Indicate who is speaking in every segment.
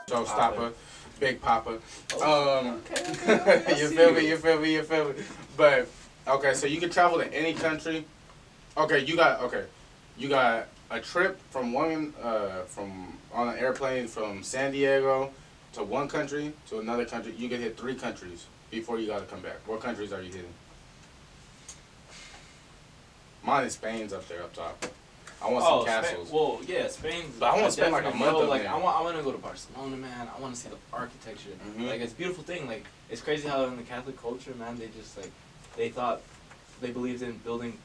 Speaker 1: Showstopper, Big Papa.
Speaker 2: Okay.
Speaker 1: You feel me? But okay, so you can travel to any country. Okay, you got a trip from on an airplane from San Diego to one country to another country. You can hit 3 countries before you gotta come back. What countries are you hitting? Mine is Spain's up there up top. I want some castles.
Speaker 2: Spain. Well, yeah, Spain.
Speaker 1: But I want to spend like a month up there.
Speaker 2: I want to go to Barcelona, man. I want to see the architecture. Like, it's a beautiful thing. Like, it's crazy how in the Catholic culture, man, they just like they believed in building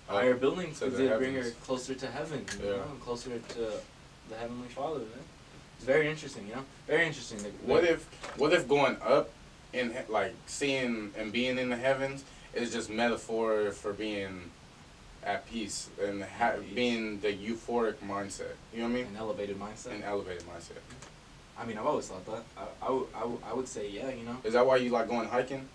Speaker 2: higher buildings because they bring her closer to heaven, you know, closer to the Heavenly Father, man. It's very interesting, you know. Very interesting. Like,
Speaker 1: what if going up and like seeing and being in the heavens is just metaphor for being at peace and being the euphoric mindset? You know what I mean?
Speaker 2: An elevated mindset.
Speaker 1: An elevated mindset.
Speaker 2: I mean, I've always thought that. I would say, yeah, you know.
Speaker 1: Is that why you like going hiking?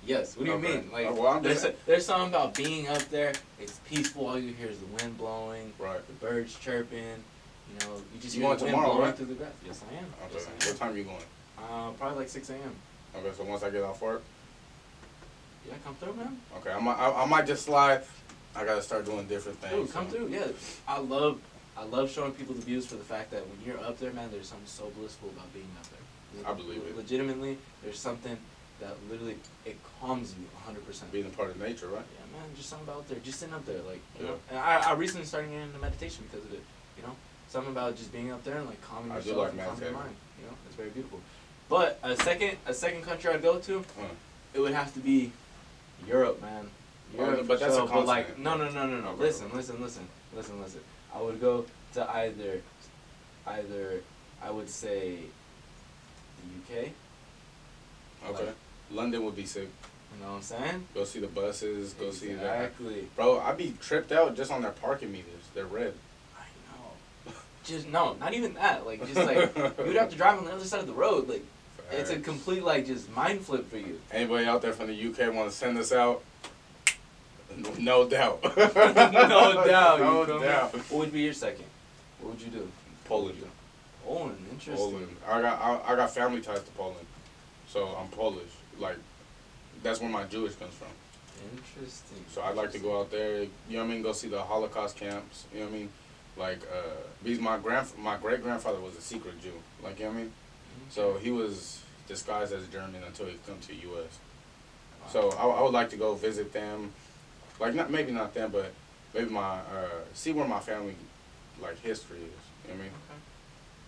Speaker 2: Yes. What do you mean? Like,
Speaker 1: well,
Speaker 2: there's something about being up there. It's peaceful. All you hear is the wind blowing,
Speaker 1: right?
Speaker 2: The birds chirping. You know, you just
Speaker 1: hear
Speaker 2: the
Speaker 1: wind
Speaker 2: tomorrow,
Speaker 1: blowing
Speaker 2: through the grass. Yes, I am.
Speaker 1: Okay.
Speaker 2: Yes, I am.
Speaker 1: What time are you going?
Speaker 2: Probably like 6 a.m.
Speaker 1: Okay, so once I get off work.
Speaker 2: Yeah, come through, man.
Speaker 1: Okay, I might just slide. I gotta start doing different things.
Speaker 2: Dude, come through. Yeah, I love showing people the views for the fact that when you're up there, man, there's something so blissful about being up there.
Speaker 1: I believe it.
Speaker 2: Legitimately, there's something that literally it calms you 100%.
Speaker 1: Being a part of nature, right?
Speaker 2: Yeah, man, just something about there, just sitting up there, like, you know. And I recently started getting into meditation because of it, you know. Something about just being up there and like calming yourself and calming your mind, you know. It's very beautiful. But a second country I'd go to, it would have to be Europe, man. Europe,
Speaker 1: but that's a continent.
Speaker 2: But like, no.
Speaker 1: Okay.
Speaker 2: Listen. I would go to either I would say the UK.
Speaker 1: Okay.
Speaker 2: Like,
Speaker 1: London would be sick.
Speaker 2: You know what I'm saying?
Speaker 1: Go see the buses. Go see that.
Speaker 2: Exactly.
Speaker 1: Bro, I'd be tripped out just on their parking meters. They're red.
Speaker 2: I know. Just no, not even that. Like, just like you'd have to drive on the other side of the road. Like, it's a complete like just mind flip for you.
Speaker 1: Anybody out there from the UK want to send us out? No doubt.
Speaker 2: No doubt.
Speaker 1: No doubt.
Speaker 2: What would be your second? What would you do?
Speaker 1: Poland.
Speaker 2: Poland, interesting.
Speaker 1: Poland. I got family ties to Poland, so I'm Polish. Like, that's where my Jewish comes from.
Speaker 2: Interesting.
Speaker 1: So I'd like to go out there. You know what I mean? Go see the Holocaust camps. You know what I mean? Like, because my great grandfather was a secret Jew. Like, you know what I mean? So he was disguised as German until he come to the U.S. Wow. So I would like to go visit them. Like, maybe not them, but maybe see where my family, like, history is. You know what I mean?
Speaker 2: Okay.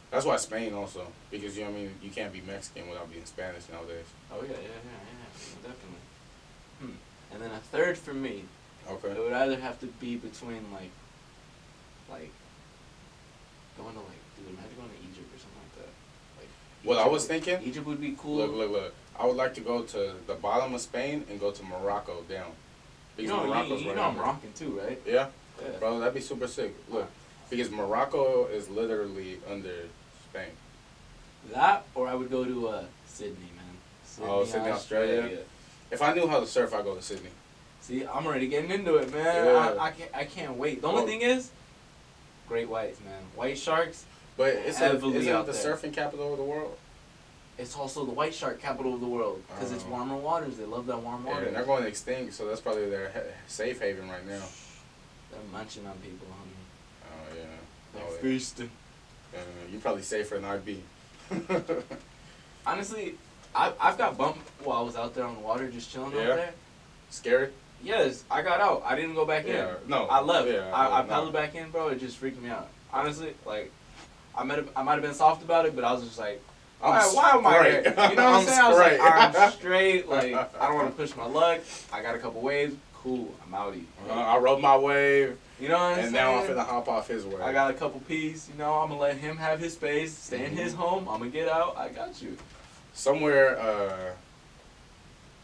Speaker 1: That's why Spain also, because, you know what I mean, you can't be Mexican without being Spanish nowadays.
Speaker 2: Oh, yeah, definitely. And then a third for me,
Speaker 1: okay,
Speaker 2: it would either have to be between, like going to, like, dude, imagine going to Egypt or something like that. Like,
Speaker 1: what I was thinking?
Speaker 2: Egypt would be cool.
Speaker 1: Look. I would like to go to the bottom of Spain and go to Morocco down.
Speaker 2: Because you know I'm Moroccan too, right?
Speaker 1: Yeah? Bro, that'd be super sick. Look, because Morocco is literally under Spain.
Speaker 2: That, or I would go to Sydney, man.
Speaker 1: Sydney, Australia. If I knew how to surf, I'd go to Sydney.
Speaker 2: See, I'm already getting into it, man.
Speaker 1: Yeah.
Speaker 2: I can't wait. The only thing is, great whites, man. White sharks.
Speaker 1: But isn't it the
Speaker 2: there.
Speaker 1: surfing capital of the world?
Speaker 2: It's also the white shark capital of the world because it's warmer waters. They love that warm water.
Speaker 1: And they're going extinct, so that's probably their safe haven right now.
Speaker 2: They're munching on people, homie.
Speaker 1: Oh, yeah.
Speaker 2: They're feasting.
Speaker 1: You're probably safer than I'd be.
Speaker 2: Honestly, I've got bumped while I was out there on the water just chilling out there.
Speaker 1: Scary?
Speaker 2: Yes, I got out. I didn't go back in.
Speaker 1: No.
Speaker 2: I left.
Speaker 1: Yeah,
Speaker 2: I paddled back in, bro. It just freaked me out. Honestly, like, I might have been soft about it, but I was just like, why am I here? You know what I'm saying? I was like, I'm straight. Like, I don't want to push my luck. I got a couple waves. Cool. I'm outie.
Speaker 1: I rode my wave.
Speaker 2: You know what I'm saying?
Speaker 1: And now I'm finna hop off his wave.
Speaker 2: I got a couple P's. You know, I'm going to let him have his space. Stay in his home. I'm going to get out. I got you.
Speaker 1: Somewhere,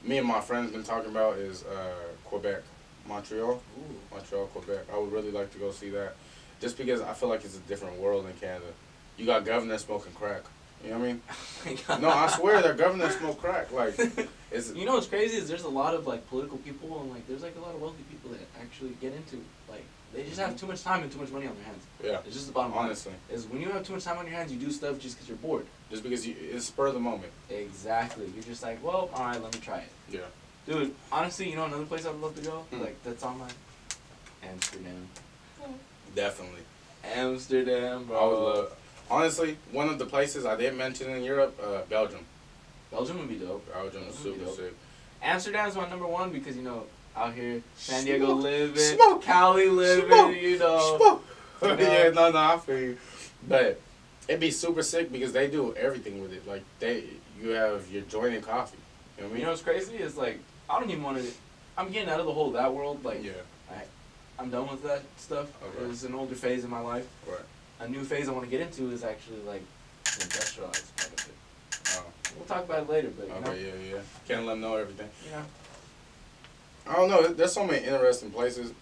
Speaker 1: me and my friends been talking about is Quebec. Montreal.
Speaker 2: Ooh.
Speaker 1: Montreal, Quebec. I would really like to go see that. Just because I feel like it's a different world in Canada. You got governors smoking crack. You know what I mean? No, I swear their governor smoked crack. Like, it's
Speaker 2: you know what's crazy is there's a lot of like political people and like there's like a lot of wealthy people that actually get into like they just have too much time and too much money on their hands.
Speaker 1: Yeah.
Speaker 2: It's just the bottom line.
Speaker 1: Honestly,
Speaker 2: is when you have too much time on your hands, you do stuff just because you're bored.
Speaker 1: just because it's spur of the moment.
Speaker 2: Exactly. You're just like, well, all right, let me try it.
Speaker 1: Yeah.
Speaker 2: Dude, honestly, you know another place I'd love to go? Like that's on my Amsterdam.
Speaker 1: Definitely.
Speaker 2: Amsterdam, bro.
Speaker 1: I would love. Honestly, one of the places I did mention in Europe, Belgium.
Speaker 2: Belgium would be dope.
Speaker 1: Belgium is super sick.
Speaker 2: Amsterdam's my number one because, you know, out here, San Diego living,
Speaker 1: smoke,
Speaker 2: Cali living,
Speaker 1: smoke,
Speaker 2: you know.
Speaker 1: Smoke.
Speaker 2: You know.
Speaker 1: Yeah, no, I feel you. But it'd be super sick because they do everything with it. Like, you have your joint and coffee. You know what I mean?
Speaker 2: You know what's crazy? Is like, I don't even want to, I'm getting out of the whole that world. Like,
Speaker 1: yeah.
Speaker 2: I'm done with that stuff.
Speaker 1: Okay.
Speaker 2: It was an older phase in my life.
Speaker 1: Right.
Speaker 2: A new phase I want to get into is actually, like, the industrialized part of it.
Speaker 1: Oh.
Speaker 2: We'll talk about it later, but, you know.
Speaker 1: Okay, yeah. Can't let them know everything.
Speaker 2: You know.
Speaker 1: I don't know. There's so many interesting places.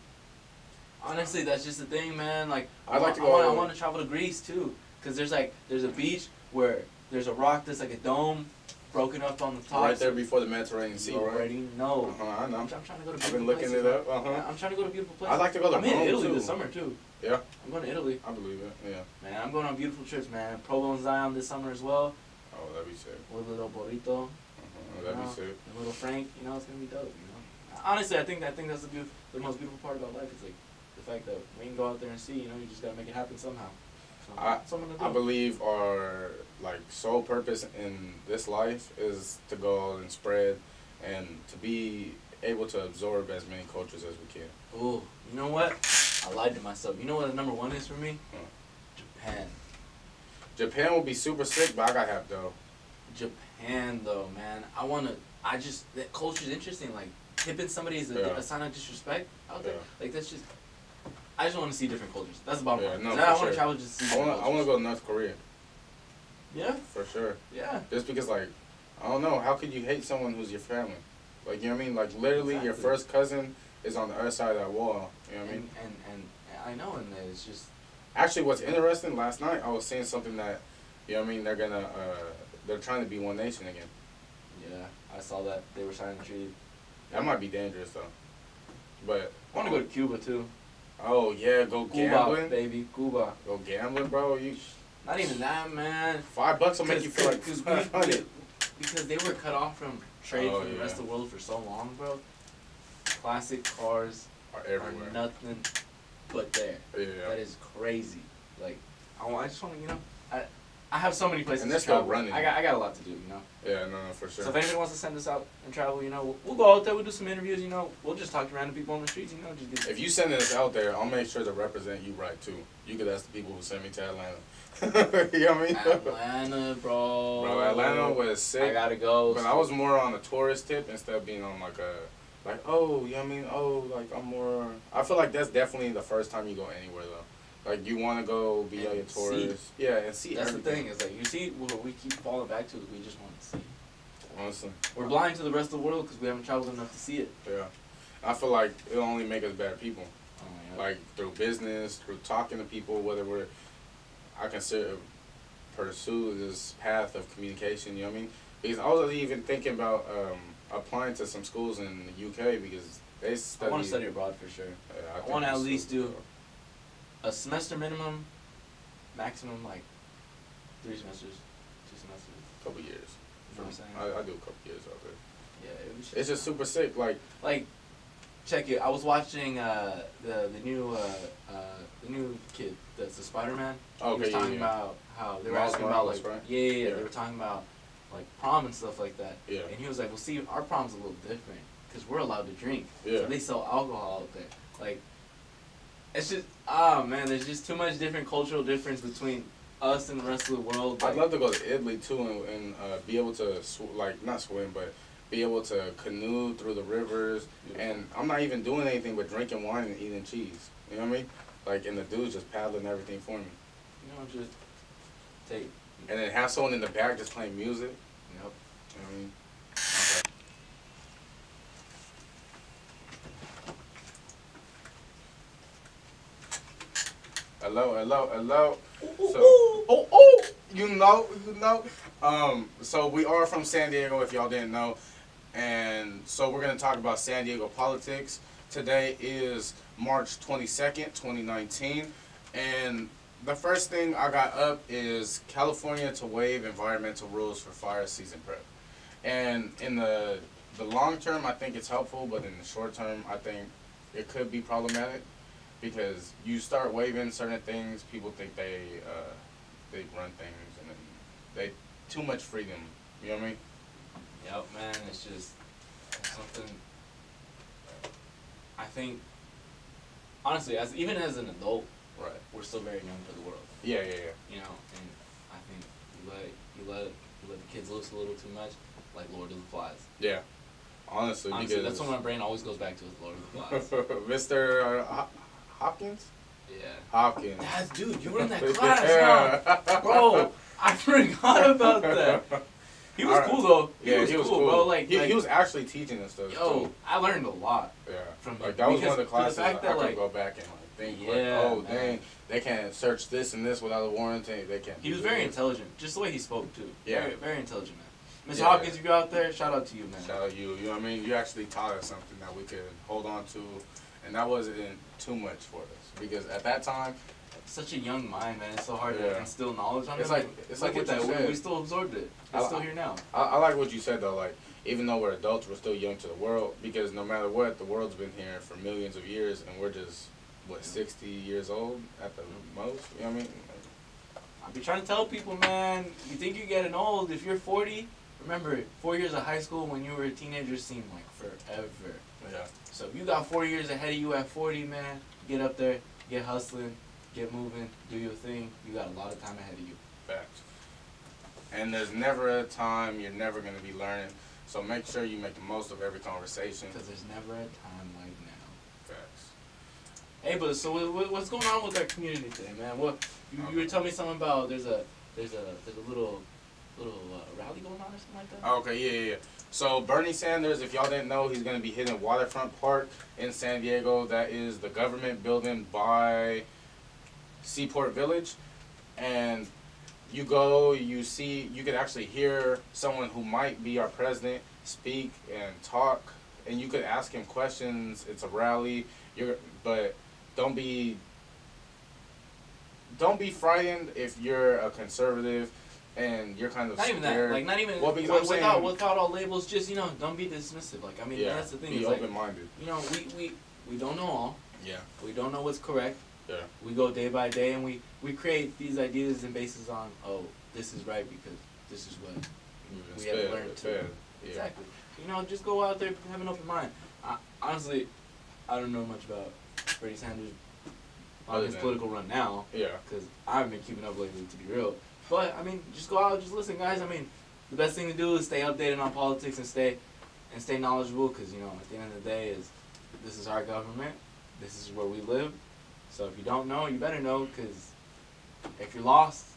Speaker 2: Honestly, that's just the thing, man. Like,
Speaker 1: I'd like to go.
Speaker 2: I want to travel to Greece too, cause there's a beach where there's a rock that's like a dome, broken up on the top.
Speaker 1: Right there before the Mediterranean Sea,
Speaker 2: you already know.
Speaker 1: I know.
Speaker 2: I'm trying to go to beautiful
Speaker 1: I've been looking
Speaker 2: places,
Speaker 1: it up.
Speaker 2: Yeah, I'm trying to go to beautiful places.
Speaker 1: I'd like to go to
Speaker 2: I'm in
Speaker 1: Rome,
Speaker 2: Italy
Speaker 1: too.
Speaker 2: this summer too.
Speaker 1: Yeah.
Speaker 2: I'm going to Italy.
Speaker 1: I believe it. Yeah.
Speaker 2: Man, I'm going on beautiful trips, man. Provo and Zion this summer as well.
Speaker 1: Oh, that'd be sick.
Speaker 2: With a little burrito.
Speaker 1: That'd be sick.
Speaker 2: A little Frank, you know, it's gonna be dope. You know. Honestly, I think that's the most beautiful part about life. Is like the fact that we can go out there and see. You know, you just gotta make it happen somehow.
Speaker 1: I believe our like sole purpose in this life is to go out and spread, and to be able to absorb as many cultures as we can.
Speaker 2: Ooh, you know what? I lied to myself. You know what the number one is for me? Japan.
Speaker 1: Japan will be super sick, but I got half though.
Speaker 2: Japan though, man. That culture's interesting. Like tipping somebody is a sign of disrespect out there. Like that's just. I just want to see different cultures. That's the bottom line.
Speaker 1: No,
Speaker 2: I want to travel just to see.
Speaker 1: I want to go to North Korea.
Speaker 2: Yeah.
Speaker 1: For sure.
Speaker 2: Yeah.
Speaker 1: Just because, like, I don't know, how could you hate someone who's your family? Like, you know what I mean? Like, literally, your first cousin is on the other side of that wall. You know what I mean?
Speaker 2: And I know, and it's just.
Speaker 1: Actually, what's interesting, last night I was seeing something that, you know what I mean? They're trying to be one nation again.
Speaker 2: Yeah, I saw that. They were signing a treaty.
Speaker 1: That might be dangerous, though. But
Speaker 2: I want to go to Cuba, too.
Speaker 1: Oh, yeah, go gambling.
Speaker 2: Cuba, baby, Cuba.
Speaker 1: Go gambling, bro.
Speaker 2: Not even that, man.
Speaker 1: $5 will make you feel like $500.
Speaker 2: Because they were cut off from trade for the rest of the world for so long, bro. Classic cars
Speaker 1: are everywhere.
Speaker 2: Are nothing but there.
Speaker 1: Yeah.
Speaker 2: That is crazy. Like, I just want to, you know, I have so many places
Speaker 1: and
Speaker 2: to travel.
Speaker 1: Running.
Speaker 2: I got a lot to do, you know.
Speaker 1: Yeah, no, for sure.
Speaker 2: So if anybody wants to send us out and travel, you know, we'll go out there. We'll do some interviews. You know, we'll just talk to random people on the streets. You know, just get.
Speaker 1: If you send us out there, I'll make sure to represent you right too. You could ask the people who sent me to Atlanta. You know what I mean?
Speaker 2: Atlanta, bro.
Speaker 1: Bro, Atlanta was sick.
Speaker 2: I gotta go.
Speaker 1: But I was more on a tourist tip instead of being on like oh, you know what I mean? Oh, like I'm more. I feel like that's definitely the first time you go anywhere though. Like, you want to go be a tourist. Yeah, and see
Speaker 2: That's
Speaker 1: everything.
Speaker 2: the thing. Is like, you see, what we keep falling back to is we just want to see.
Speaker 1: Honestly.
Speaker 2: We're blind to the rest of the world because we haven't traveled enough to see it.
Speaker 1: Yeah. I feel like it'll only make us better people.
Speaker 2: Oh, yeah.
Speaker 1: Like, through business, through talking to people, whether I consider pursue this path of communication, you know what I mean? Because I was even thinking about applying to some schools in the UK because they study.
Speaker 2: I want to study abroad for sure. I want to at least do a semester minimum, maximum like 3 semesters, 2 semesters.
Speaker 1: Couple years.
Speaker 2: You know what I'm saying?
Speaker 1: I do a couple years out there.
Speaker 2: Yeah,
Speaker 1: it's just super sick. Like,
Speaker 2: check it. I was watching the new kid that's the Spider-Man.
Speaker 1: Okay,
Speaker 2: he was talking about how they were asking about like
Speaker 1: right?
Speaker 2: yeah, they were talking about like prom and stuff like that.
Speaker 1: Yeah.
Speaker 2: And he was like, well, see, our prom's a little different because we're allowed to drink.
Speaker 1: Yeah.
Speaker 2: So they sell alcohol out there. Like, it's just man, there's just too much different cultural difference between us and the rest of the world.
Speaker 1: I'd love to go to Italy too and be able to not swim, but be able to canoe through the rivers. And I'm not even doing anything but drinking wine and eating cheese. You know what I mean? Like, and the dude's just paddling everything for me.
Speaker 2: You know, just take.
Speaker 1: And then have someone in the back just playing music.
Speaker 2: Yep.
Speaker 1: You know what I mean? Okay. Hello.
Speaker 2: Ooh,
Speaker 1: So,
Speaker 2: oh,
Speaker 1: You know. So we are from San Diego, if y'all didn't know. And so we're going to talk about San Diego politics. Today is March 22nd, 2019. And the first thing I got up is California to waive environmental rules for fire season prep. And in the long term, I think it's helpful, but in the short term, I think it could be problematic because you start waiving certain things, people think they run things, and then they too much freedom. You know what I mean?
Speaker 2: Yep, man. It's just something. I think, honestly, even as an adult,
Speaker 1: right,
Speaker 2: we're still very young to the world.
Speaker 1: Yeah.
Speaker 2: You know, and I think you let the kids loose a little too much, like Lord of the Flies.
Speaker 1: Yeah. Honestly, because
Speaker 2: that's what my brain always goes back to with Lord of the Flies.
Speaker 1: Mr. Hopkins?
Speaker 2: Yeah.
Speaker 1: Hopkins.
Speaker 2: Dude, you were in that class, huh? Bro, I forgot about that. He was cool though. He was cool, bro. He was actually teaching us stuff. Yo, I learned a lot.
Speaker 1: Yeah.
Speaker 2: From
Speaker 1: like that was one of the classes
Speaker 2: the fact
Speaker 1: I could go back and think dang, they can't search this and this without a warranty. They can't.
Speaker 2: He was very intelligent, just the way he spoke too.
Speaker 1: Yeah.
Speaker 2: Very, very intelligent man. Mr. Hopkins, if you're out there, shout out to you, man.
Speaker 1: Shout out you. You know what I mean? You actually taught us something that we could hold on to, and that wasn't too much for us because at that time.
Speaker 2: Such a young mind, man. It's so hard to instill knowledge on it.
Speaker 1: It's like what you said.
Speaker 2: We still absorbed it. It's still here now.
Speaker 1: I like what you said though. Like even though we're adults, we're still young to the world because no matter what, the world's been here for millions of years, and we're just 60 years old at the most. You know what I mean?
Speaker 2: I be trying to tell people, man. You think you're getting old? If you're 40, remember 4 years of high school when you were a teenager seemed like forever.
Speaker 1: Yeah.
Speaker 2: So if you got 4 years ahead of you at 40, man, get up there, get hustling. Get moving, do your thing. You got a lot of time ahead of you.
Speaker 1: Facts. And there's never a time you're never going to be learning. So make sure you make the most of every conversation.
Speaker 2: Because there's never a time like now.
Speaker 1: Facts.
Speaker 2: Hey, but so what's going on with our community today, man? What you were telling me something about? There's a little rally going on or something like that.
Speaker 1: Okay, yeah. So Bernie Sanders, if y'all didn't know, he's going to be hitting Waterfront Park in San Diego. That is the government building by Seaport Village, and you go, you see, you could actually hear someone who might be our president speak and talk, and you could ask him questions. It's a rally, but don't be frightened if you're a conservative and you're kind of
Speaker 2: not
Speaker 1: scared.
Speaker 2: Even that, like not even without all labels. Just don't be dismissive. Like I mean, that's the thing.
Speaker 1: Be open-minded.
Speaker 2: We don't know all.
Speaker 1: Yeah. We
Speaker 2: don't know what's correct.
Speaker 1: Yeah.
Speaker 2: We go day by day and we create these ideas and bases on, this is right because this is what we have learned to.
Speaker 1: Yeah.
Speaker 2: Exactly. Just go out there, have an open mind. Honestly, I don't know much about Bernie Sanders on his political run now.
Speaker 1: Yeah.
Speaker 2: Because I haven't been keeping up lately, to be real. But, I mean, just go out, just listen, guys. I mean, the best thing to do is stay updated on politics and stay knowledgeable because, at the end of the day, this is our government. This is where we live. So if you don't know, you better know, because if you're lost,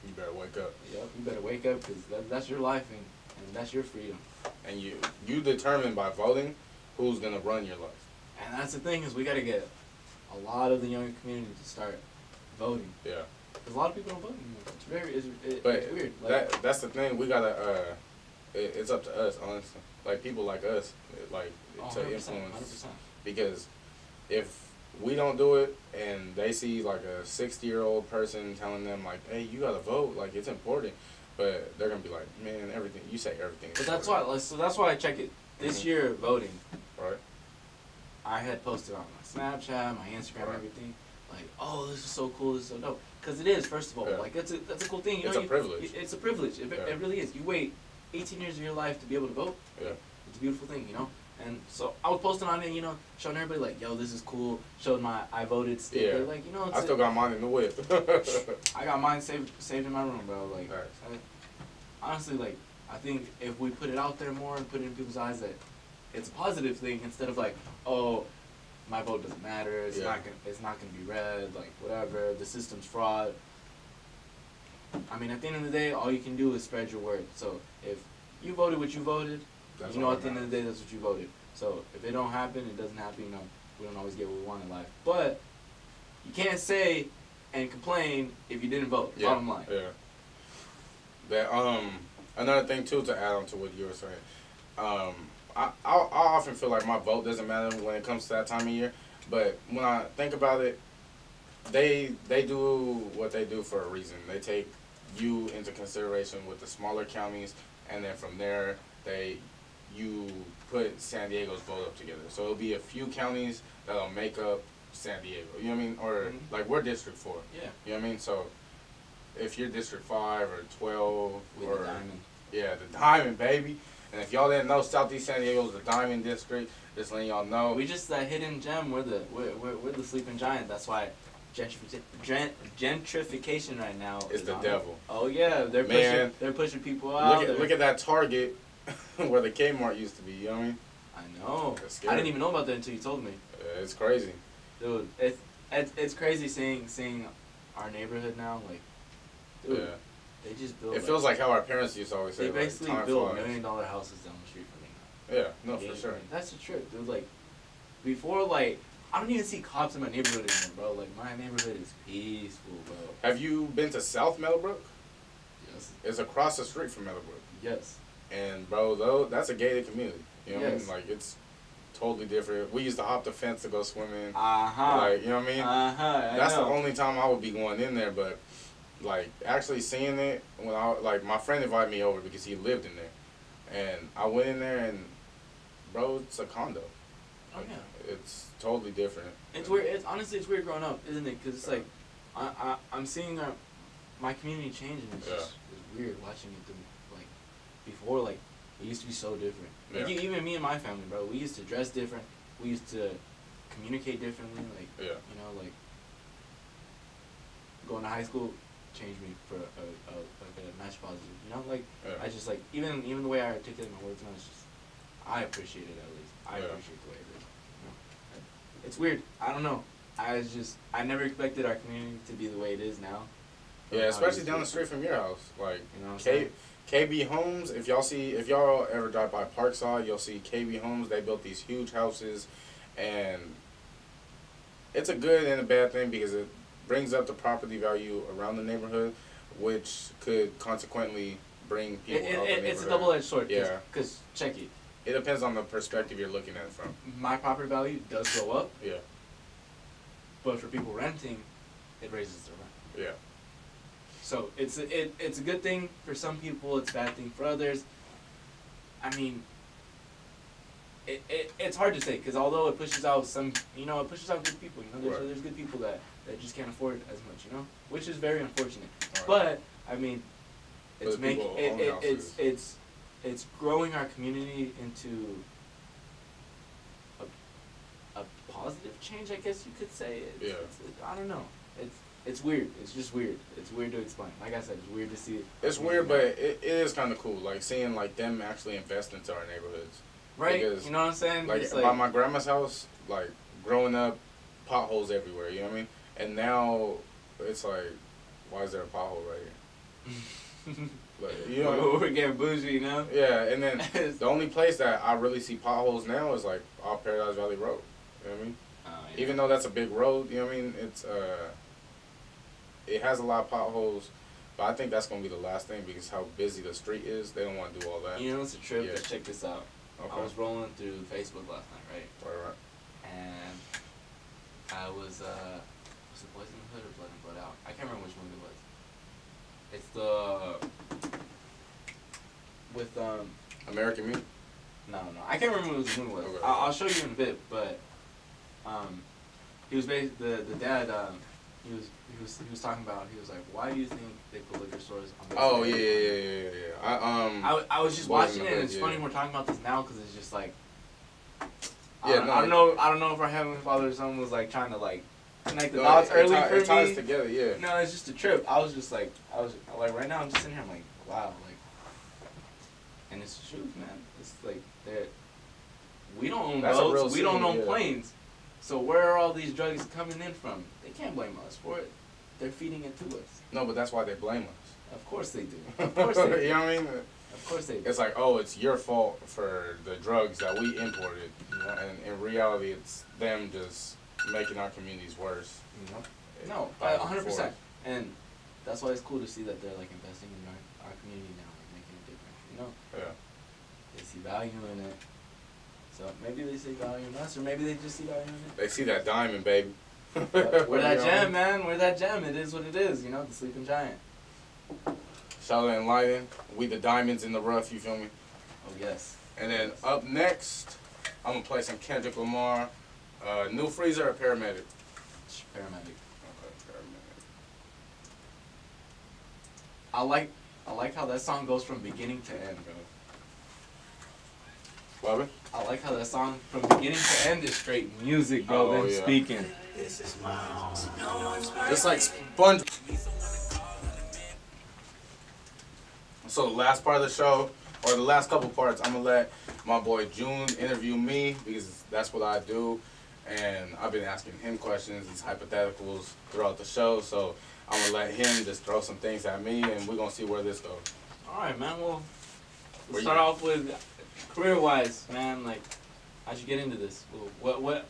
Speaker 1: you better wake up.
Speaker 2: Yep, you better wake up, because that's your life and that's your freedom.
Speaker 1: And you determine by voting who's going to run your life.
Speaker 2: And that's the thing, is we got to get a lot of the younger community to start voting.
Speaker 1: Yeah.
Speaker 2: Because a lot of people don't vote anymore. It's weird.
Speaker 1: That's the thing. We got to, it's up to us, honestly. Like, people like us, to influence. 100%. Because if we don't do it, and they see like a 60-year-old person telling them like, "Hey, you gotta vote. Like it's important," but they're gonna be like, "Man, everything you say, everything."
Speaker 2: But that's why. So that's why I check it. This year voting.
Speaker 1: Right.
Speaker 2: I had posted on my Snapchat, my Instagram, everything. Like, oh, this is so cool. This is so dope. Because it is, first of all. Like that's a cool thing.
Speaker 1: It's a privilege.
Speaker 2: It's a privilege. It really is. You wait 18 years of your life to be able to vote.
Speaker 1: Yeah.
Speaker 2: It's a beautiful thing, And so I was posting on it, showing everybody like, yo, this is cool. Showed my I voted sticker.
Speaker 1: Yeah.
Speaker 2: Like,
Speaker 1: I still got mine in the whip.
Speaker 2: I got mine saved in my room, bro. Like, honestly, like, I think if we put it out there more and put it in people's eyes that it's a positive thing instead of like, oh, my vote doesn't matter. It's not gonna be read. Like, whatever. The system's fraud. I mean, at the end of the day, all you can do is spread your word. So if you voted what you voted. At the end of the day, that's what you voted. So if it don't happen, it doesn't happen. We don't always get what we want in life. But you can't say and complain if you didn't vote.
Speaker 1: Yeah.
Speaker 2: Bottom line.
Speaker 1: Yeah. That another thing too to add on to what you were saying. I often feel like my vote doesn't matter when it comes to that time of year, but when I think about it, they do what they do for a reason. They take you into consideration with the smaller counties, and then from there you put San Diego's vote up together. So it'll be a few counties that'll make up San Diego. You know what I mean? Or like we're District 4.
Speaker 2: Yeah.
Speaker 1: You know what I mean? So if you're District 5 or 12
Speaker 2: with
Speaker 1: or
Speaker 2: the diamond.
Speaker 1: Yeah, the diamond, baby. And if y'all didn't know, Southeast San Diego's the diamond district. Just letting y'all know.
Speaker 2: We just that hidden gem. We're the sleeping giant. That's why gentrification right now
Speaker 1: is the devil.
Speaker 2: Oh yeah, they're pushing people out.
Speaker 1: Look at that Target where the Kmart used to be. You know what I mean?
Speaker 2: I know. I didn't even know about that until you told me.
Speaker 1: It's crazy,
Speaker 2: dude. It's crazy seeing our neighborhood now. Like, dude, they just build.
Speaker 1: It feels like how our parents used to always say.
Speaker 2: They basically build $1 million houses down the street from me now.
Speaker 1: Yeah, no, for sure.
Speaker 2: That's the truth, dude. Like, before, like, I don't even see cops in my neighborhood anymore, bro. Like, my neighborhood is peaceful, bro.
Speaker 1: Have you been to South Meadowbrook?
Speaker 2: Yes.
Speaker 1: It's across the street from Meadowbrook.
Speaker 2: Yes.
Speaker 1: And, bro, though, that's a gated community. You know what I
Speaker 2: Yes.
Speaker 1: mean? Like, it's totally different. We used to hop the fence to go swimming.
Speaker 2: Uh-huh.
Speaker 1: Like, you know what I mean?
Speaker 2: Uh-huh.
Speaker 1: That's the only time I would be going in there, but, like, actually seeing it, when my friend invited me over because he lived in there. And I went in there and, bro, it's a condo.
Speaker 2: Oh, yeah.
Speaker 1: It's totally different.
Speaker 2: It's weird. Honestly, it's weird growing up, isn't it? Because it's like, I'm seeing my community change, and it's just it's weird watching it. Like, before, like, it used to be so different. Like, even me and my family, bro, we used to dress different. We used to communicate differently. Like, you know, like, going to high school changed me for a match positive. You know, like, I just, like, even the way I articulate my words now, it's just, I appreciate it at least. I appreciate the way it is. You know? It's weird. I don't know. I never expected our community to be the way it is now.
Speaker 1: Yeah, especially down the street from your house. Like,
Speaker 2: you know what I'm
Speaker 1: KB Homes, if y'all ever drive by Parkside, you'll see KB Homes. They built these huge houses, and it's a good and a bad thing because it brings up the property value around the neighborhood, which could consequently bring people out of the neighborhood.
Speaker 2: It's a double-edged sword.
Speaker 1: Yeah.
Speaker 2: Because, check it.
Speaker 1: It depends on the perspective you're looking at it from.
Speaker 2: My property value does go up.
Speaker 1: Yeah.
Speaker 2: But for people renting, it raises their rent.
Speaker 1: Yeah.
Speaker 2: So it's a good thing for some people. It's a bad thing for others. I mean, it's hard to say because although it pushes out it pushes out good people. You know, there's good people that just can't afford as much. You know, which is very unfortunate. Right. But I mean, it's growing our community into a positive change, I guess you could say. I don't know. It's weird. It's just weird. It's weird to explain. Like I said, it's weird to see it.
Speaker 1: It's weird, but it is kind of cool. Like seeing like them actually invest into our neighborhoods.
Speaker 2: Right.
Speaker 1: Because,
Speaker 2: you know what I'm saying?
Speaker 1: Like by my grandma's house, like growing up, potholes everywhere. You know what I mean? And now it's like, why is there a pothole right here? Like, you know,
Speaker 2: we're getting bougie, you know?
Speaker 1: Yeah, and then the only place that I really see potholes now is like off Paradise Valley Road. You know what I mean? Yeah. Even though that's a big road, you know what I mean? It's it has a lot of potholes, but I think that's gonna be the last thing because how busy the street is. They don't want to do all that.
Speaker 2: You know, it's a trip. Yeah. Let's check this out.
Speaker 1: Okay.
Speaker 2: I was rolling through Facebook last night, right?
Speaker 1: Right.
Speaker 2: And I was the Boys in the Hood or Blood and Blood Out? I can't remember which movie it was. It's the with
Speaker 1: American Me?
Speaker 2: No, I can't remember what the movie was. Okay. I'll show you in a bit, but he was the dad. He was talking about. He was like, "Why do you think they put liquor stores on?"
Speaker 1: Oh yeah.
Speaker 2: I was just watching it, and it's funny we're talking about this now because it's just like. I don't know if our Heavenly Father or someone was like trying to like connect the dots early for me.
Speaker 1: It ties together, yeah.
Speaker 2: No, it's just a trip. I was like right now I'm just sitting here. I'm like, wow, like, and it's the truth, man. It's like we don't own boats, we don't own planes. So where are all these drugs coming in from? They can't blame us for it. They're feeding it to us.
Speaker 1: No, but that's why they blame us.
Speaker 2: Of course they do. Of course they do.
Speaker 1: You know what I mean?
Speaker 2: Of course they do.
Speaker 1: It's like, oh, it's your fault for the drugs that we imported. Yeah. And in reality, it's them just making our communities worse.
Speaker 2: You know? No, 100%. And that's why it's cool to see that they're like investing in our community now and making a difference. You know.
Speaker 1: Yeah.
Speaker 2: They see value in it. So maybe they see value in us, or maybe they just see value in it.
Speaker 1: They see that diamond, baby.
Speaker 2: Yep. We're that gem, man. We're that gem. It is what it is. You know, the sleeping giant.
Speaker 1: Charlotte and Lighten, we the diamonds in the rough. You feel me?
Speaker 2: Oh yes.
Speaker 1: And then up next, I'm gonna play some Kendrick Lamar. New Freezer or Paramedic?
Speaker 2: Paramedic.
Speaker 1: Okay, Paramedic.
Speaker 2: I like how that song goes from beginning to end, bro.
Speaker 1: Bobby?
Speaker 2: I like how that song from beginning to end is straight music, bro.
Speaker 1: Oh,
Speaker 2: Them
Speaker 1: yeah.
Speaker 2: speaking.
Speaker 1: It's like Sponge. So the last part of the show, or the last couple parts, I'm gonna let my boy June interview me because that's what I do, and I've been asking him questions, these hypotheticals throughout the show. So I'm gonna let him just throw some things at me, and we're gonna see where this goes.
Speaker 2: All right, man. Well, let's start off with career-wise, man. Like, how'd you get into this? What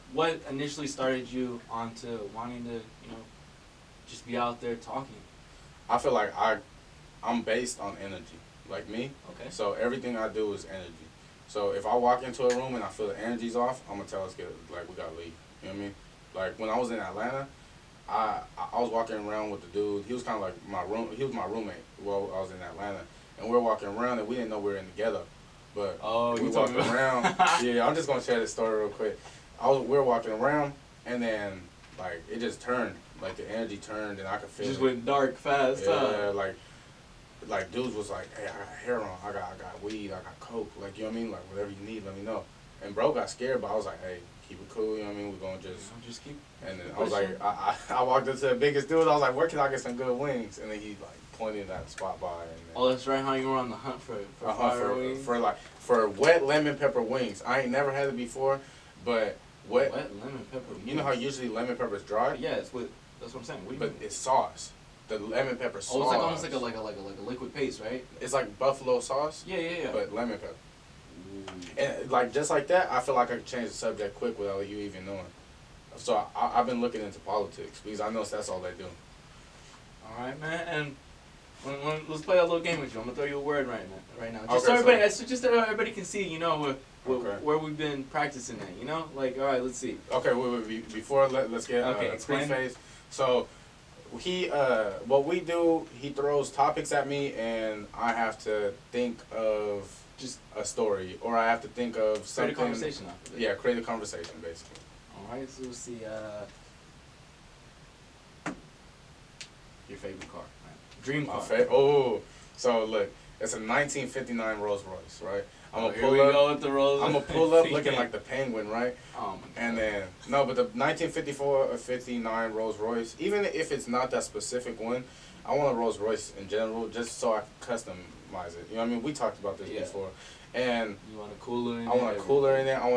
Speaker 2: initially started you onto wanting to, you know, just be out there talking?
Speaker 1: I feel like I'm based on energy, like me.
Speaker 2: Okay.
Speaker 1: So everything I do is energy. So if I walk into a room and I feel the energy's off, I'm gonna tell us like we gotta leave. You know what I mean? Like when I was in Atlanta, I was walking around with the dude. He was kind of like my room. He was my roommate while I was in Atlanta, and we were walking around and we didn't know we were in the ghetto. But we walked around. Yeah, I'm just gonna share this story real quick. We were walking around and then like it just turned. Like the energy turned and I could feel
Speaker 2: Just
Speaker 1: it.
Speaker 2: went dark fast.
Speaker 1: Yeah, like dudes was like, hey, I got heroin, I got weed, I got coke, like you know what I mean, like whatever you need, let me know. And bro got scared, but I was like, hey, keep it cool, you know what I mean, we're gonna just
Speaker 2: keep.
Speaker 1: And then I was like, I walked up to the biggest dude, I was like, where can I get some good wings? And then he like pointed at the spot by. And then,
Speaker 2: oh, that's right, how you were on the hunt for fire wings?
Speaker 1: For wet lemon pepper wings. I ain't never had it before, but wet
Speaker 2: lemon pepper.
Speaker 1: You know how usually lemon pepper's dry?
Speaker 2: Yeah, it's with. That's what I'm saying.
Speaker 1: But it's sauce. The lemon pepper sauce.
Speaker 2: Oh, it's like almost like a liquid paste, right?
Speaker 1: It's like buffalo sauce.
Speaker 2: Yeah.
Speaker 1: But lemon pepper. And like just like that, I feel like I could change the subject quick without you even knowing. So I've been looking into politics because I know that's all they do.
Speaker 2: All right, man. And let's play a little game with you. I'm gonna throw you a word right now. Just
Speaker 1: okay,
Speaker 2: so everybody can see, you know, where we've been practicing at. You know, like all right, let's see.
Speaker 1: Okay, wait. Before let's get preface. So what we do, he throws topics at me, and I have to think of just a story, or I have to think of something.
Speaker 2: Create a conversation off of it.
Speaker 1: Yeah, create a conversation, basically.
Speaker 2: All right, so we'll see. Your favorite car, right? Dream car.
Speaker 1: So look, it's a 1959 Rolls Royce, right? I'm gonna pull up looking like the Penguin, right?
Speaker 2: Oh my God.
Speaker 1: And then but the 1954 or 59 Rolls Royce, even if it's not that specific one, I want a Rolls Royce in general, just so I can customize it. You know what I mean? We talked about this before. And
Speaker 2: you want a cooler in
Speaker 1: there? I want a cooler in there. I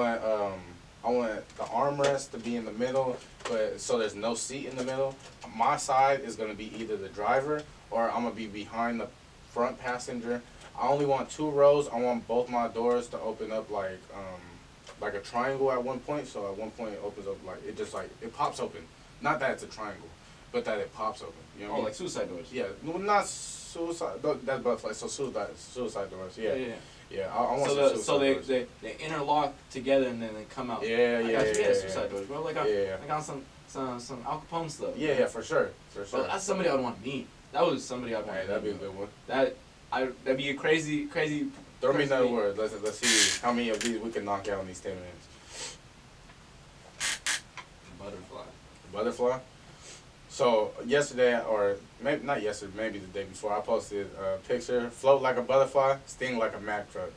Speaker 1: want the armrest to be in the middle, but so there's no seat in the middle. My side is gonna be either the driver or I'm gonna be behind the front passenger. I only want 2 rows. I want both my doors to open up like a triangle at one point. So at one point it opens up it pops open. Not that it's a triangle, but that it pops open. You know what I mean?
Speaker 2: Like suicide doors.
Speaker 1: Yeah, no, not suicide. That's butterfly. So suicide doors. Yeah. Yeah. I want
Speaker 2: so they interlock together and then they come out.
Speaker 1: Yeah.
Speaker 2: Suicide doors, bro. Like on some Al Capone stuff.
Speaker 1: Yeah, for sure.
Speaker 2: But that's somebody I'd want to meet. That was somebody I'd want to meet.
Speaker 1: That'd be a good one.
Speaker 2: That'd be a crazy.
Speaker 1: Throw me another word. Let's see how many of these we can knock out in these 10 minutes. Butterfly. So yesterday, or maybe not yesterday, maybe the day before, I posted a picture. Float like a butterfly, sting like a Mack truck.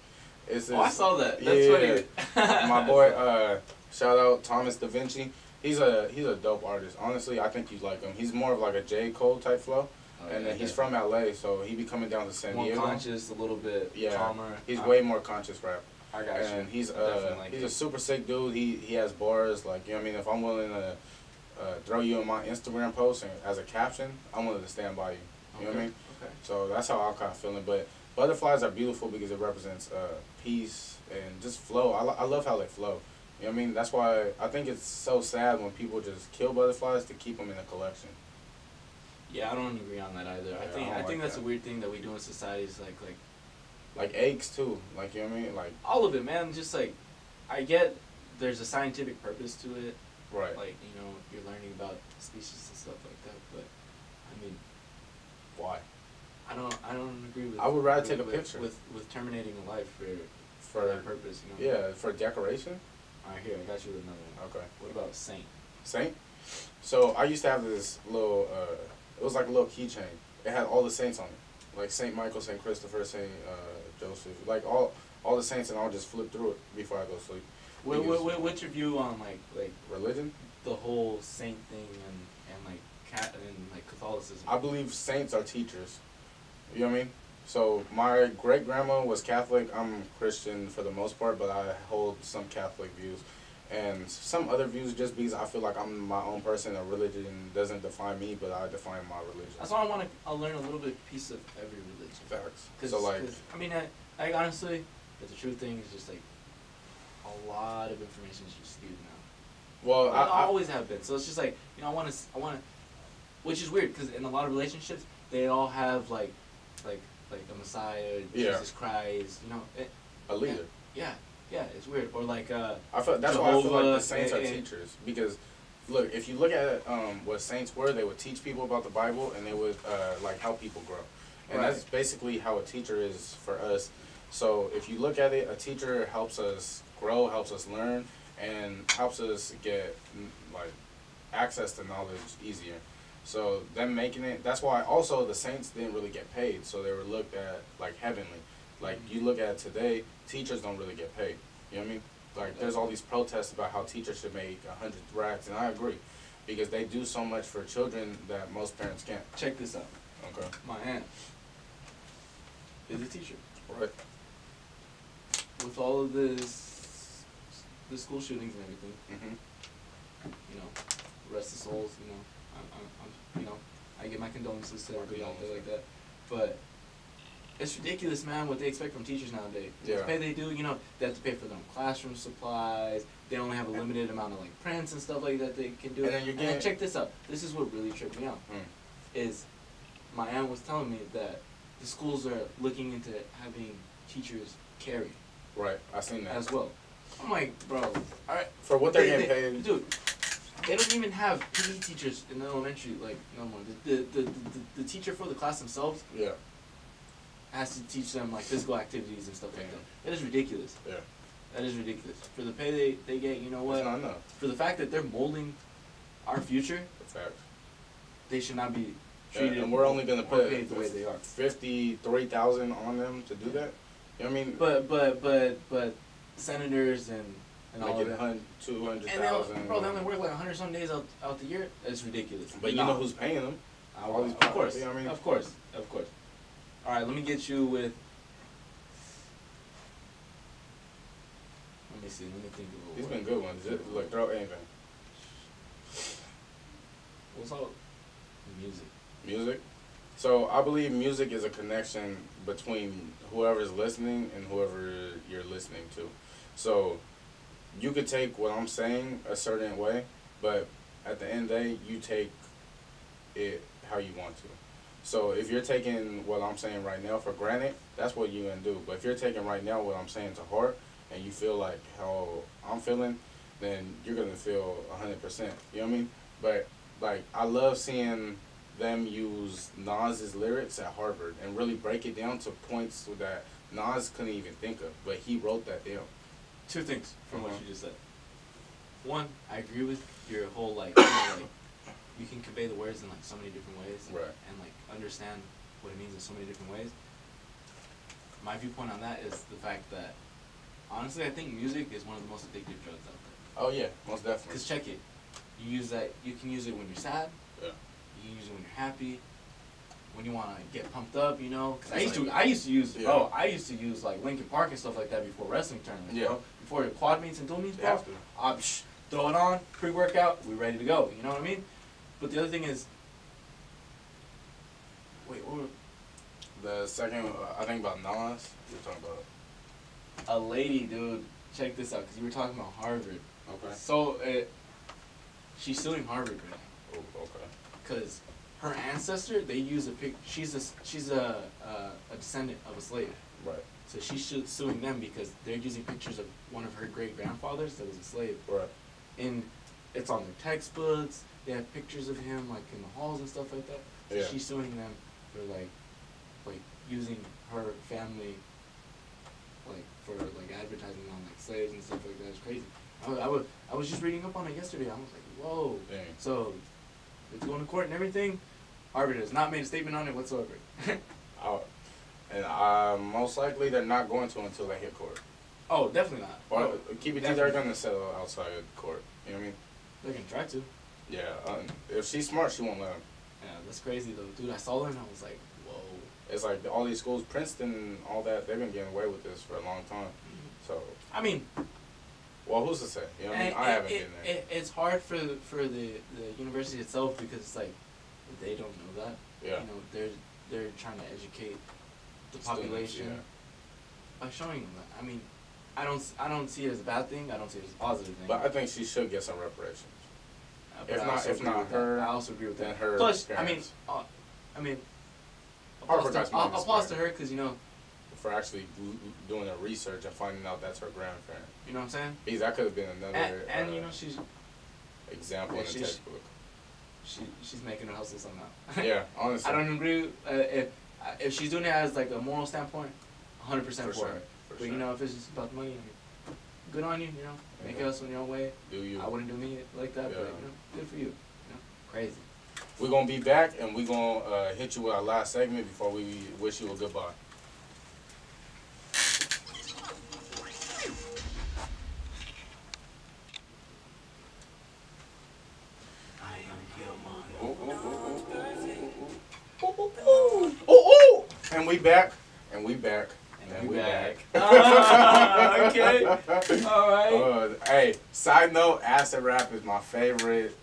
Speaker 2: I saw that. That's funny.
Speaker 1: My boy, shout out Thomas Da Vinci. He's a dope artist. Honestly, I think you like him. He's more of like a J. Cole type flow. And then he's from LA, so he be coming down to San Diego.
Speaker 2: More conscious, a little bit calmer.
Speaker 1: He's way more conscious rap.
Speaker 2: I got you.
Speaker 1: And he's a super sick dude. He has bars, like, you know what I mean? If I'm willing to throw you in my Instagram post and as a caption, I'm willing to stand by you. You know what I mean?
Speaker 2: Okay.
Speaker 1: So that's how I'm kind of feeling. But butterflies are beautiful because it represents peace and just flow. I love how they flow. You know what I mean? That's why I think it's so sad when people just kill butterflies to keep them in a collection.
Speaker 2: Yeah, I don't agree on that either.
Speaker 1: Yeah,
Speaker 2: I think
Speaker 1: like
Speaker 2: that's
Speaker 1: that.
Speaker 2: a weird thing that we do in society. Is
Speaker 1: like eggs too. Like, you know what I mean? Like,
Speaker 2: all of it, man. Just like, I get there's a scientific purpose to it.
Speaker 1: right.
Speaker 2: Like, you know, you're learning about species and stuff like that. But I mean,
Speaker 1: Why?
Speaker 2: I don't agree with.
Speaker 1: I would rather take a picture
Speaker 2: with terminating a life for that purpose. You know.
Speaker 1: Yeah, for decoration.
Speaker 2: All right, here I got you with another one.
Speaker 1: Okay.
Speaker 2: What about Saint?
Speaker 1: Saint. So I used to have this little. It was like a little keychain. It had all the saints on it, like Saint Michael, Saint Christopher, Saint Joseph, like all the saints, and I'll just flip through it before I go to sleep.
Speaker 2: What's your view on like
Speaker 1: religion?
Speaker 2: The whole saint thing and like like Catholicism?
Speaker 1: I believe saints are teachers. You know what I mean? So my great grandma was Catholic. I'm Christian for the most part, but I hold some Catholic views and some other views just because I feel like I'm my own person. A religion doesn't define me, but I define my religion.
Speaker 2: That's why I'll learn a little bit piece of every religion.
Speaker 1: Facts.
Speaker 2: So like, I mean, I honestly, but the true thing is just like a lot of information is just skewed now.
Speaker 1: Well,
Speaker 2: I always have been. So it's just like, you know, I want to, which is weird because in a lot of relationships they all have like the Messiah, Jesus Christ, you know,
Speaker 1: a leader.
Speaker 2: Yeah, it's weird. Or like
Speaker 1: I feel that's why I feel like the saints are teachers, because look, if you look at what saints were, they would teach people about the Bible and they would like help people grow, and that's basically how a teacher is for us. So if you look at it, a teacher helps us grow, helps us learn, and helps us get like access to knowledge easier. So them making it, that's why also the saints didn't really get paid, so they were looked at like heavenly. Like you look at it today, teachers don't really get paid. You know what I mean? Like there's all these protests about how teachers should make 100 racks, and I agree, because they do so much for children that most parents can't.
Speaker 2: Check this out.
Speaker 1: Okay.
Speaker 2: My aunt is a teacher.
Speaker 1: Right.
Speaker 2: With all of the school shootings and everything, you know, rest the souls. You know, I'm you know, I get my condolences to everybody out there like that. But it's ridiculous, man, what they expect from teachers nowadays. The pay they do, you know, they have to pay for their own classroom supplies. They only have a limited amount of like prints and stuff like that they can do. And then check this out. This is what really tripped me out. Is my aunt was telling me that the schools are looking into having teachers carry.
Speaker 1: Right, I seen that
Speaker 2: as well. I'm like, bro, all right.
Speaker 1: For what they're getting paid,
Speaker 2: dude. They don't even have PE teachers in the elementary, like, no more. The teacher for the class themselves has to teach them, like, physical activities and stuff like that. That is ridiculous. Yeah. That is ridiculous. For the pay they get, you know what?
Speaker 1: It's not enough.
Speaker 2: For the fact that they're molding our future, they should not be treated
Speaker 1: and we're only going to put
Speaker 2: paid the way they are.
Speaker 1: 53,000 on them to do that? You know what I
Speaker 2: mean? But senators and all of that.
Speaker 1: 200,000.
Speaker 2: Bro, they only work like 100-some days out the year. It's ridiculous.
Speaker 1: But you know who's paying them? All these
Speaker 2: of course.
Speaker 1: You know what I mean?
Speaker 2: Of course. All right, let me get you with. Let me see. Let me think of a
Speaker 1: These been good ones. Just, like, throw anything.
Speaker 2: What's all music?
Speaker 1: Music? So I believe music is a connection between whoever's listening and whoever you're listening to. So you could take what I'm saying a certain way, but at the end of the day, you take it how you want to. So if you're taking what I'm saying right now for granted, that's what you're going to do. But if you're taking right now what I'm saying to heart and you feel like how I'm feeling, then you're going to feel 100%. You know what I mean? But, like, I love seeing them use Nas's lyrics at Harvard and really break it down to points that Nas couldn't even think of, but he wrote that down.
Speaker 2: Two things from what you just said. One, I agree with your whole like, you know, like you can convey the words in like so many different ways, and like understand what it means in so many different ways. My viewpoint on that is the fact that honestly, I think music is one of the most addictive drugs out there.
Speaker 1: Oh yeah, most definitely.
Speaker 2: Cause check it, you use that. You can use it when you're sad.
Speaker 1: Yeah.
Speaker 2: You can use it when you're happy. When you want to get pumped up, you know. Cause I used to use like Linkin Park and stuff like that before wrestling tournaments, bro. Before the quad meets and dual meets, bro. Throw it on, pre-workout, we're ready to go. You know what I mean? But the other thing is, wait, what?
Speaker 1: The second, I think about Nas. You're talking about
Speaker 2: a lady, dude. Check this out, because you were talking about Harvard.
Speaker 1: Okay.
Speaker 2: So she's suing Harvard right now.
Speaker 1: Oh, okay.
Speaker 2: Because her ancestor, they use a pic. She's a descendant of a slave.
Speaker 1: Right.
Speaker 2: So she's suing them because they're using pictures of one of her great grandfathers that was a slave.
Speaker 1: Right.
Speaker 2: And it's on their textbooks. They have pictures of him like in the halls and stuff like that. So
Speaker 1: Yeah.
Speaker 2: she's suing them for like using her family for advertising on like slaves and stuff like that. It's crazy. I was just reading up on it yesterday. I was like, whoa.
Speaker 1: Dang.
Speaker 2: So it's going to court and everything. Harvard has not made a statement on it whatsoever.
Speaker 1: And most likely they're not going to until they hit court.
Speaker 2: Oh, definitely not.
Speaker 1: Or
Speaker 2: No,
Speaker 1: keep it, they're going to settle outside court. You know what I mean?
Speaker 2: They're going to try to.
Speaker 1: Yeah. If she's smart, she won't let them.
Speaker 2: Yeah, that's crazy though. Dude, I saw them and I was like, whoa.
Speaker 1: It's like all these schools, Princeton and all that, they've been getting away with this for a long time. So,
Speaker 2: I mean,
Speaker 1: well, who's to say? You know what I mean? I haven't been there.
Speaker 2: It's hard for the university itself because it's like they don't know that.
Speaker 1: Yeah.
Speaker 2: You know, they're trying to educate the
Speaker 1: Students,
Speaker 2: population by showing them that. I mean, I don't see it as a bad thing. I don't see it as a positive thing.
Speaker 1: But I think she should get some reparations.
Speaker 2: But
Speaker 1: If not her,
Speaker 2: I also agree with that.
Speaker 1: Her
Speaker 2: Plus,
Speaker 1: parents.
Speaker 2: I mean, applause to her because, you know,
Speaker 1: for actually doing the research and finding out that's her grandparent.
Speaker 2: You know what I'm saying?
Speaker 1: Because that could have been another
Speaker 2: and you know, she's
Speaker 1: example in the textbook.
Speaker 2: She's making her hustle somehow.
Speaker 1: Yeah, honestly.
Speaker 2: I don't agree if she's doing it as like a moral standpoint, 100% for
Speaker 1: sure,
Speaker 2: it.
Speaker 1: for
Speaker 2: But
Speaker 1: sure.
Speaker 2: you know, if it's just about the money, I mean, good on you. You know, make us in your own way.
Speaker 1: Do you?
Speaker 2: I wouldn't do me like that, but you know, good for you. You know, crazy.
Speaker 1: We're gonna be back and we're gonna hit you with our last segment before we wish you a goodbye. And we back. And we back.
Speaker 2: And we back.
Speaker 1: Okay.
Speaker 2: All right.
Speaker 1: Hey, side note, acid rap is my favorite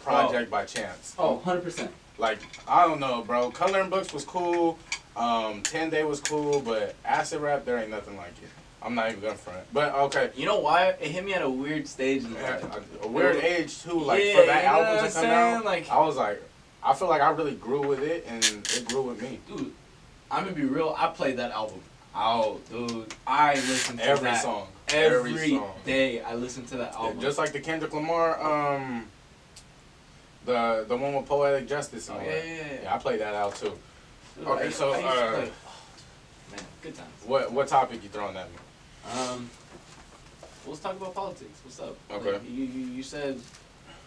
Speaker 1: project by Chance.
Speaker 2: Oh, 100%.
Speaker 1: Like, I don't know, bro. Coloring Books was cool. 10 Day was cool, but acid rap, there ain't nothing like it. I'm not even gonna front. But okay.
Speaker 2: You know why? It hit me at a weird stage in life.
Speaker 1: A weird age too. Like
Speaker 2: yeah,
Speaker 1: for that
Speaker 2: you know
Speaker 1: album to come out,
Speaker 2: like,
Speaker 1: I was like, I feel like I really grew with it, and it grew with me.
Speaker 2: Dude, I'm gonna be real. I played that album out, dude. I listened to
Speaker 1: every
Speaker 2: that
Speaker 1: song.
Speaker 2: every day. I listened to that album.
Speaker 1: Yeah, just like the Kendrick Lamar, the one with Poetic Justice.
Speaker 2: Oh,
Speaker 1: yeah. I played that out too.
Speaker 2: Dude,
Speaker 1: Okay, so
Speaker 2: man, good times.
Speaker 1: What topic you throwing at me?
Speaker 2: Let's talk about politics. What's up?
Speaker 1: Okay.
Speaker 2: Like, you said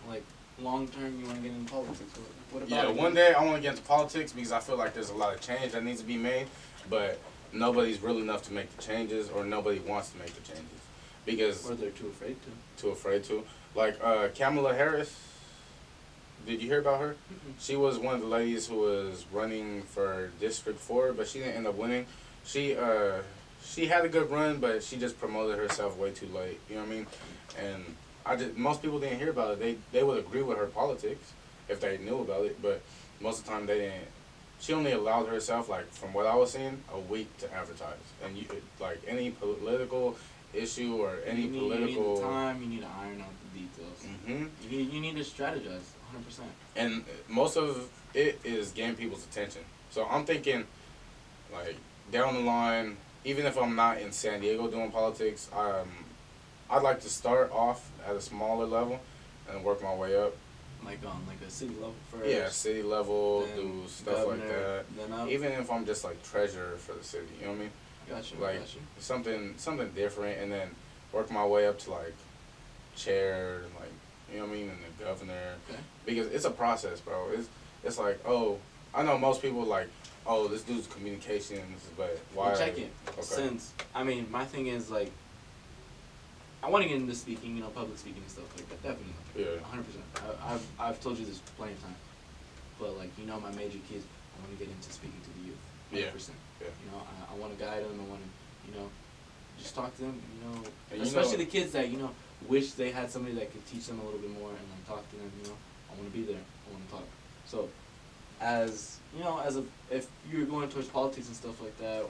Speaker 2: like long term you want to get into politics. What about
Speaker 1: Yeah,
Speaker 2: it?
Speaker 1: one day I want to get into politics because I feel like there's a lot of change that needs to be made, but nobody's real enough to make the changes, or nobody wants to make the changes because
Speaker 2: or they're too afraid to.
Speaker 1: Too afraid to. Like Kamala Harris. Did you hear about her?
Speaker 2: Mm-hmm.
Speaker 1: She was one of the ladies who was running for District 4, but she didn't end up winning. She had a good run, but she just promoted herself way too late. You know what I mean? And most people didn't hear about it. They would agree with her politics if they knew about it, but most of the time they didn't. She only allowed herself, like from what I was seeing, a week to advertise. And you like any political issue or any political.
Speaker 2: You need the time. You need to iron out the details.
Speaker 1: Mm-hmm.
Speaker 2: You need to strategize 100%.
Speaker 1: And most of it is getting people's attention. So I'm thinking, like, down the line, even if I'm not in San Diego doing politics, I'd like to start off at a smaller level and work my way up.
Speaker 2: Like on like a city level first.
Speaker 1: Yeah, city level,
Speaker 2: then
Speaker 1: do stuff like that.
Speaker 2: Then
Speaker 1: even if I'm just like treasurer for the city, you know what I mean?
Speaker 2: Gotcha.
Speaker 1: Like
Speaker 2: gotcha.
Speaker 1: something different, and then work my way up to like chair, and like, you know what I mean, and the governor.
Speaker 2: Okay.
Speaker 1: Because it's a process, bro. It's like, oh, I know most people like, oh, this dude's communications, but why?
Speaker 2: Well, check it.
Speaker 1: Okay.
Speaker 2: Since I mean, my thing is like, I want to get into speaking, public speaking and stuff like that. Definitely.
Speaker 1: Yeah.
Speaker 2: 100%. I've told you this plenty of times, but like my major kids, I want to get into speaking to the youth. 100%.
Speaker 1: Yeah.
Speaker 2: I want to guide them. I want to just talk to them.
Speaker 1: And
Speaker 2: especially the kids that wish they had somebody that could teach them a little bit more and like talk to them. I want to be there. I want to talk. So, if you're going towards politics and stuff like that,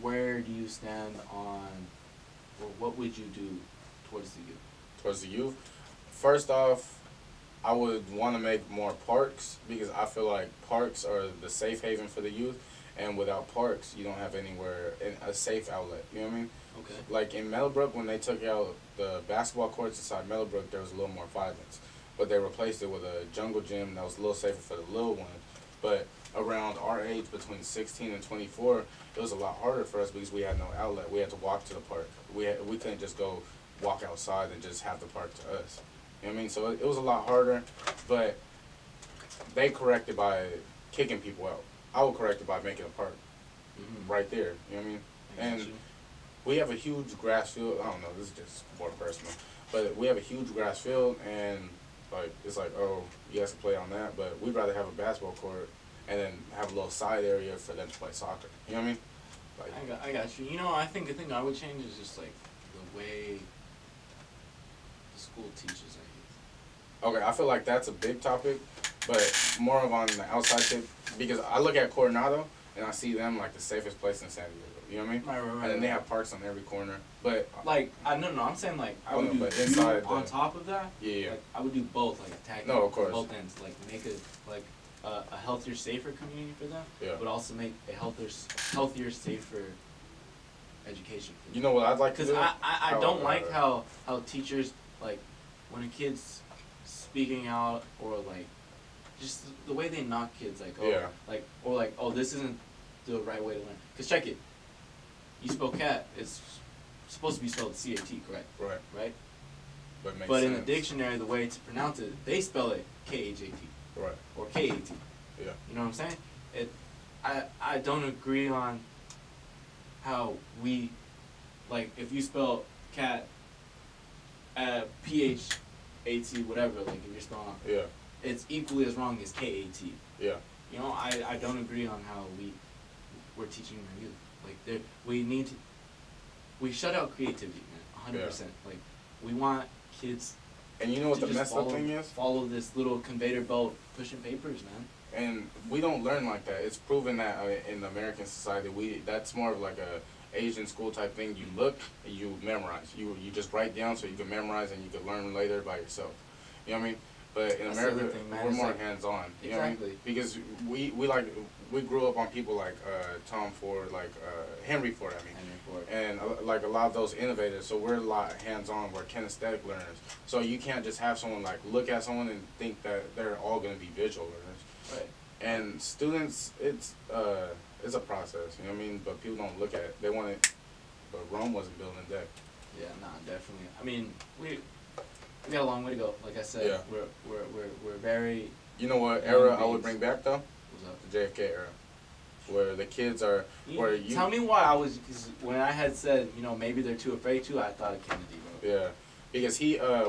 Speaker 2: where do you stand on, or what would you do towards the youth?
Speaker 1: Towards the youth, first off, I would want to make more parks because I feel like parks are the safe haven for the youth, and without parks, you don't have anywhere a safe outlet. You know what I mean?
Speaker 2: Okay.
Speaker 1: Like in Meadowbrook, when they took out the basketball courts inside Meadowbrook, there was a little more violence, but they replaced it with a jungle gym that was a little safer for the little ones. But around our age, between 16 and 24, it was a lot harder for us because we had no outlet. We had to walk to the park. We couldn't just go walk outside and just have the park to us. You know what I mean? So it was a lot harder, but they corrected by kicking people out. I would correct it by making a park right there. You know what I mean? And we have a huge grass field. I don't know, this is just more personal. But we have a huge grass field, and like it's like, oh, you guys can play on that, but we'd rather have a basketball court and then have a little side area for them to play soccer. You know what I mean? Like,
Speaker 2: I got you. You know, I think the thing I would change is just like the way the school teaches our youth.
Speaker 1: Okay, I feel like that's a big topic, but more of on the outside tip, because I look at Coronado and I see them like the safest place in San Diego. You know what I mean?
Speaker 2: Right.
Speaker 1: And then they have parks on every corner. But
Speaker 2: like, no, I'm saying like I would do
Speaker 1: inside
Speaker 2: on top of that.
Speaker 1: Yeah.
Speaker 2: Like, I would do both, like tackle
Speaker 1: of course.
Speaker 2: both ends, like make it like a healthier, safer community for them.
Speaker 1: Yeah.
Speaker 2: But also make a healthier, safer education. For them.
Speaker 1: You know what I'd like to do?
Speaker 2: Because I don't like how teachers, like when a kid's speaking out, or like just the way they knock kids, like oh this isn't the right way to learn. Cause check it, you spell cat, it's supposed to be spelled C-A-T, correct? Right. But in the dictionary, the way to pronounce it, they spell it K-H-A-T.
Speaker 1: Right.
Speaker 2: Or K-A-T.
Speaker 1: Yeah. You
Speaker 2: know what I'm saying? I don't agree on how we, like, if you spell cat P-H-A-T, whatever, like if you're spelling out,
Speaker 1: yeah,
Speaker 2: it's equally as wrong as K-A-T.
Speaker 1: Yeah.
Speaker 2: You know, I don't agree on how we're teaching our youth. Like, we shut out creativity, man, 100%. Yeah. Like, we want kids.
Speaker 1: And you know what the messed up thing is?
Speaker 2: Follow this little conveyor belt pushing papers, man.
Speaker 1: And we don't learn like that. It's proven that in the American society, that's more of like a Asian school type thing. You look and you memorize. You just write down so you can memorize and you can learn later by yourself. You know what I mean? But in America, we're more hands-on. You know what I mean? Because we grew up on people like Tom Ford, like Henry Ford, and like a lot of those innovators. So we're a lot hands-on. We're kinesthetic learners. So you can't just have someone like look at someone and think that they're all going to be visual learners.
Speaker 2: Right.
Speaker 1: And students, it's a process. You know what I mean? But people don't look at it. They want it. But Rome wasn't built in a day.
Speaker 2: Yeah, nah, definitely. I mean, we got a long way to go. Like I said,
Speaker 1: yeah.
Speaker 2: we're very.
Speaker 1: You know what era I would bring back though?
Speaker 2: What's up?
Speaker 1: The JFK era, where the kids are.
Speaker 2: Tell me why because when I had said maybe they're too afraid to, I thought of Kennedy, bro.
Speaker 1: Yeah, because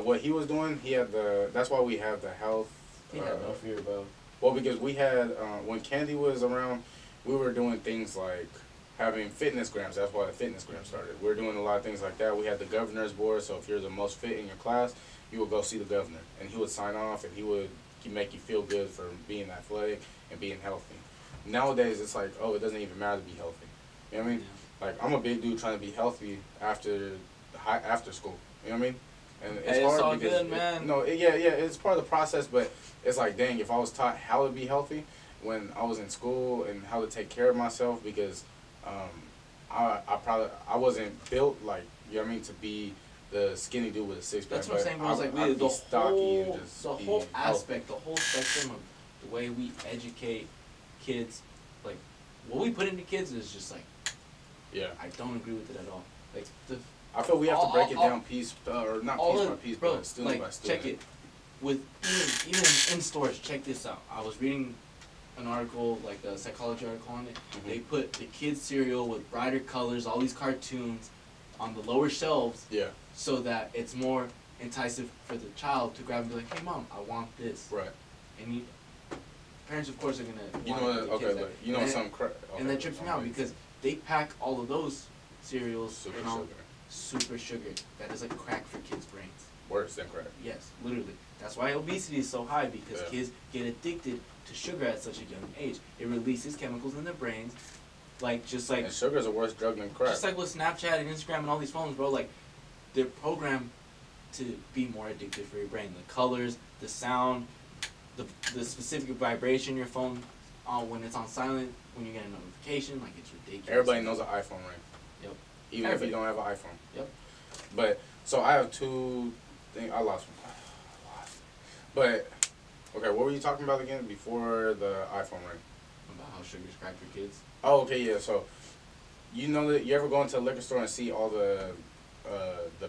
Speaker 1: what he was doing, he had that's why we have the health.
Speaker 2: He had no fear, bro.
Speaker 1: Well, because we had when Kennedy was around, we were doing things like having fitness grams. That's why the fitness gram started. We were doing a lot of things like that. We had the governor's board, so if you're the most fit in your class, you would go see the governor, and he would sign off, and he would make you feel good for being athletic and being healthy. Nowadays, it's like, oh, it doesn't even matter to be healthy. You know what I mean? Yeah. Like, I'm a big dude trying to be healthy after school. You know what I mean? And it's hard
Speaker 2: all
Speaker 1: because
Speaker 2: good, man.
Speaker 1: It's part of the process, but it's like, dang, if I was taught how to be healthy when I was in school and how to take care of myself, because I wasn't built like, you know what I mean, to be the skinny dude with a six pack.
Speaker 2: That's what I'm saying, bro. It's like the whole aspect, the whole spectrum of the way we educate kids, like what we put into kids is just like,
Speaker 1: yeah,
Speaker 2: I don't agree with it at all. Like
Speaker 1: I feel we have to break it down piece or not piece by piece,
Speaker 2: bro,
Speaker 1: but student by student.
Speaker 2: Check it with even in stores. Check this out. I was reading an article, like a psychology article on it. Mm-hmm. They put the kids cereal with brighter colors, all these cartoons on the lower shelves.
Speaker 1: Yeah. So
Speaker 2: that it's more enticing for the child to grab and be like, "Hey, mom, I want this."
Speaker 1: Right.
Speaker 2: And parents, of course, are gonna.
Speaker 1: And
Speaker 2: that trips me out because they pack all of those cereals super sugar. That is like crack for kids' brains.
Speaker 1: Worse than crack.
Speaker 2: Yes, literally. That's why obesity is so high, because kids get addicted to sugar at such a young age. It releases chemicals in their brains, and
Speaker 1: sugar is a worse drug than crack.
Speaker 2: Just like with Snapchat and Instagram and all these phones, bro. Like, they're programmed to be more addictive for your brain. The colors, the sound, the specific vibration in your phone when it's on silent, when you get a notification, like it's ridiculous.
Speaker 1: Everybody knows an iPhone ring.
Speaker 2: Yep.
Speaker 1: Even if you don't have an iPhone.
Speaker 2: Yep.
Speaker 1: But, so I have two things. I lost one. But, okay, what were you talking about again before the iPhone ring?
Speaker 2: About how sugars crack for kids.
Speaker 1: Oh, okay, yeah. So, you know that you ever go into a liquor store and see all the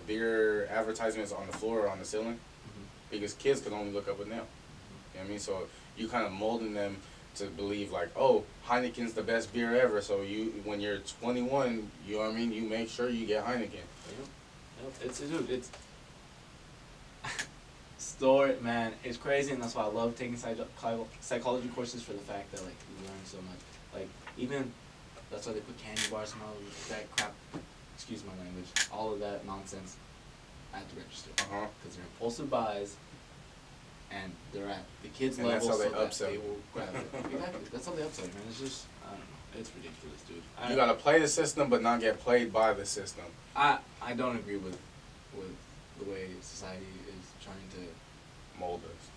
Speaker 1: beer advertisements on the floor or on the ceiling?
Speaker 2: Mm-hmm.
Speaker 1: Because kids can only look up with now. You know what I mean? So, you kind of molding them to believe like, oh, Heineken's the best beer ever. So you, when you're 21, you know what I mean, you make sure you get Heineken.
Speaker 2: Yep. It's store, man. It's crazy, and that's why I love taking psychology courses, for the fact that like you learn so much. Like even that's why they put candy bars and all of that crap. Excuse my language. All of that nonsense at the register because they're impulsive buys. And they're at the kids' level,
Speaker 1: that's how they
Speaker 2: so
Speaker 1: upsell.
Speaker 2: that they will grab it. Exactly. That's how they upsell, man. It's just, I don't know. It's ridiculous, dude.
Speaker 1: You gotta play the system, but not get played by the system.
Speaker 2: I don't agree with the way society is trying to
Speaker 1: mold us.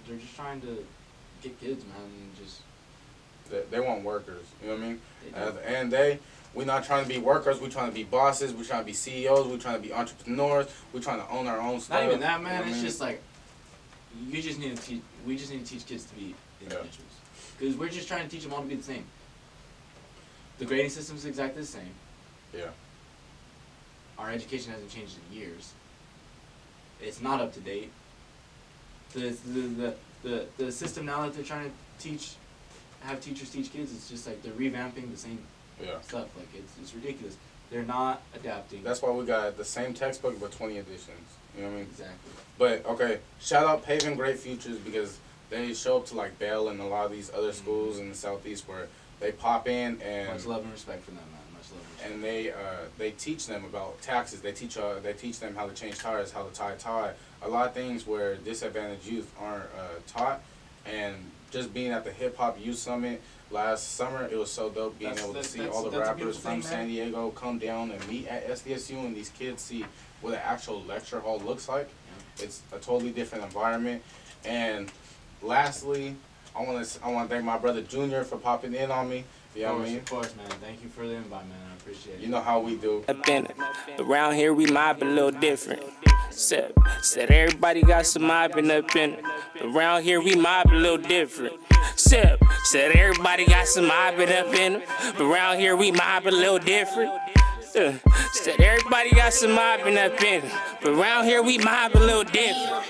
Speaker 2: They're just trying to get kids, man, and just.
Speaker 1: They want workers. You know what I mean? At the end of the day, we're not trying to be workers. We're trying to be bosses. We're trying to be CEOs. We're trying to be entrepreneurs. We're trying to own our own stuff.
Speaker 2: Not even that, man.
Speaker 1: You know
Speaker 2: it's just like. You just need to teach. We just need to teach kids to be individuals, because we're just trying to teach them all to be the same. The grading system is exactly the same.
Speaker 1: Yeah.
Speaker 2: Our education hasn't changed in years. It's not up to date. The system now that they're trying to have teachers teach kids, it's just like they're revamping the same stuff. Like it's ridiculous. They're not adapting.
Speaker 1: That's why we got the same textbook but 20 editions. You know what I mean?
Speaker 2: Exactly.
Speaker 1: But, okay, shout out Paving Great Futures, because they show up to, like, Bell and a lot of these other schools in the Southeast where they pop in and...
Speaker 2: Much love and respect for them, man. Much love and
Speaker 1: And
Speaker 2: respect.
Speaker 1: they teach them about taxes. They teach them how to change tires, how to tie a tie. A lot of things where disadvantaged youth aren't taught. And just being at the Hip Hop Youth Summit last summer, it was so dope being able to see all the rappers from San Diego come down and meet at SDSU, and these kids see what an actual lecture hall looks like. Yeah. It's a totally different environment. And lastly, I want to thank my brother Junior for popping in on me. You know what I mean?
Speaker 2: Of course, man. Thank you for the invite, man. I appreciate it.
Speaker 1: You know how we do.
Speaker 3: Around here we mob a little different. Said everybody got some mobbing up in it. Around here we mob a little different. Said everybody got some mobbing up in it. Around here we mob a little different. Said everybody got some mobbing up in it. But around here we mob a little different.